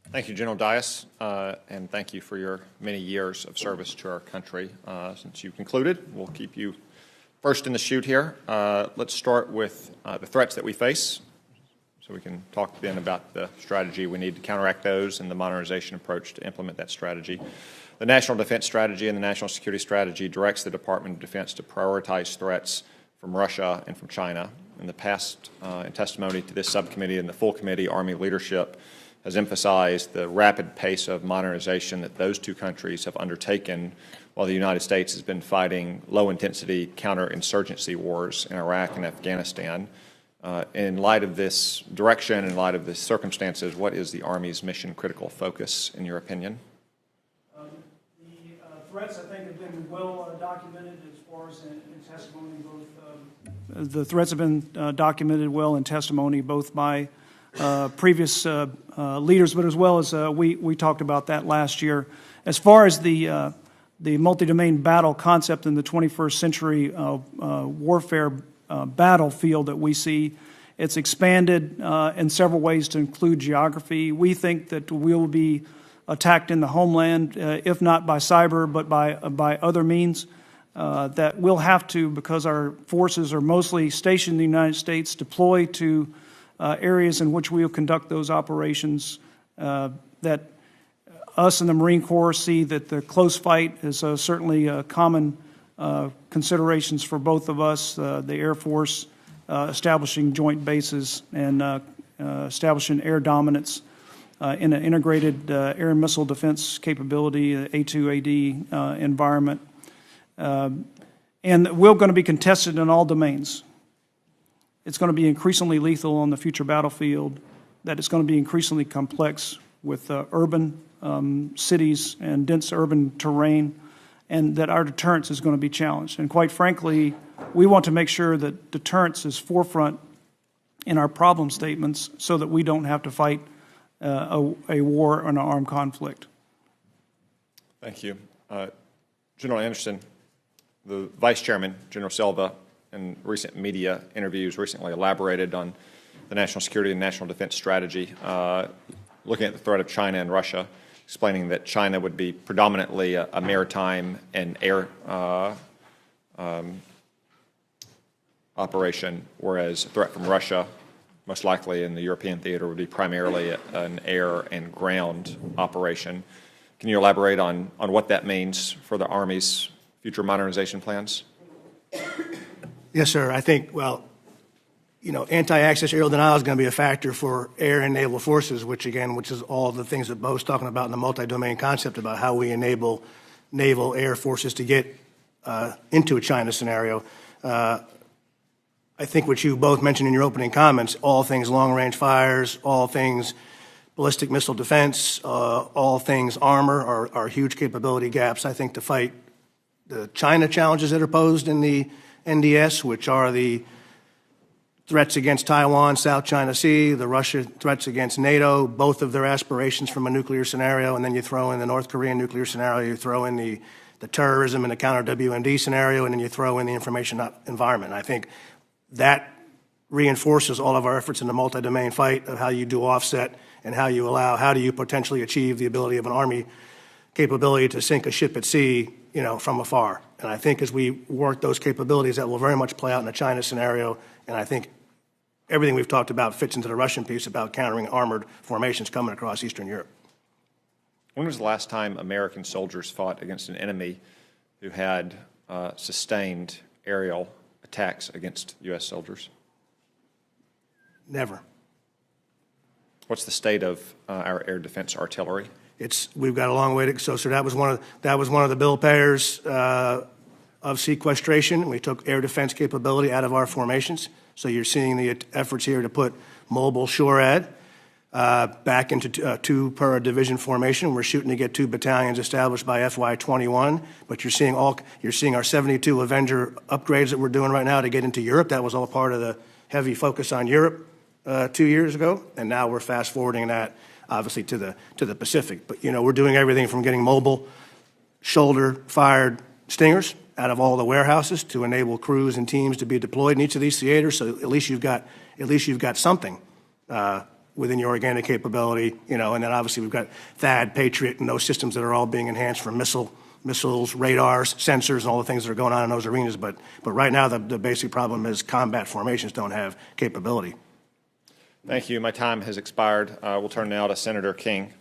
Thank you, General Dias, and thank you for your many years of service to our country. Since you concluded, we'll keep you first in the chute here. Let's start with the threats that we face, so we can talk then about the strategy we need to counteract those and the modernization approach to implement that strategy. The National Defense Strategy and the National Security Strategy directs the Department of Defense to prioritize threats from Russia and from China. In the past, in testimony to this subcommittee and the full committee, Army leadership has emphasized the rapid pace of modernization that those two countries have undertaken while the United States has been fighting low-intensity counterinsurgency wars in Iraq and Afghanistan. In light of this direction, in light of the circumstances, what is the Army's mission-critical focus, in your opinion? The threats, I think, have been well documented as far as in testimony. The threats have been documented well in testimony, both by previous leaders, but as well as we talked about that last year. As far as the multi-domain battle concept in the 21st century warfare battlefield that we see, it's expanded in several ways to include geography. We think that we will be attacked in the homeland, if not by cyber, but by other means. That we'll have to, because our forces are mostly stationed in the United States, deploy to areas in which we will conduct those operations. That us and the Marine Corps see that the close fight is certainly common considerations for both of us, the Air Force establishing joint bases and establishing air dominance in an integrated air and missile defense capability, A2AD environment. And we're going to be contested in all domains. It's going to be increasingly lethal on the future battlefield, that it's going to be increasingly complex with urban cities and dense urban terrain, and that our deterrence is going to be challenged. And quite frankly, we want to make sure that deterrence is forefront in our problem statements so that we don't have to fight a war or an armed conflict. Thank you. General Anderson, the Vice Chairman, General Silva, in recent media interviews recently elaborated on the national security and national defense strategy, looking at the threat of China and Russia, explaining that China would be predominantly a maritime and air operation, whereas a threat from Russia, most likely in the European theater, would be primarily an air and ground operation. Can you elaborate on what that means for the Army's future modernization plans? Yes, sir. I think, well, anti-access aerial denial is going to be a factor for air and naval forces, which is all the things that Bo's talking about in the multi-domain concept about how we enable naval air forces to get into a China scenario. I think what you both mentioned in your opening comments, all things long-range fires, all things ballistic missile defense, all things armor are huge capability gaps, I think, to fight the China challenges that are posed in the NDS, which are the threats against Taiwan, South China Sea, the Russia threats against NATO, both of their aspirations from a nuclear scenario, and then you throw in the North Korean nuclear scenario, you throw in the terrorism and the counter-WMD scenario, and then you throw in the information environment. I think that reinforces all of our efforts in the multi-domain fight of how you do offset and how do you potentially achieve the ability of an Army capability to sink a ship at sea, from afar. And I think as we work those capabilities, that will very much play out in the China scenario. And I think everything we've talked about fits into the Russian piece about countering armored formations coming across Eastern Europe. When was the last time American soldiers fought against an enemy who had sustained aerial attacks against U.S. soldiers? Never. What's the state of our air defense artillery? We've got a long way to go. So that was one of the bill payers of sequestration. We took air defense capability out of our formations. So you're seeing the efforts here to put mobile SHORAD back into two per division formation. We're shooting to get 2 battalions established by FY21. But you're seeing our 72 Avenger upgrades that we're doing right now to get into Europe. That was all part of the heavy focus on Europe 2 years ago, and now we're fast forwarding that obviously to the Pacific. But we're doing everything from getting mobile shoulder-fired Stingers out of all the warehouses to enable crews and teams to be deployed in each of these theaters. So at least you've got something within your organic capability, and then obviously we've got THAAD, Patriot, and those systems that are all being enhanced for missiles, radars, sensors, and all the things that are going on in those arenas. But right now, the basic problem is combat formations don't have capability. Thank you. My time has expired. We'll turn now to Senator King.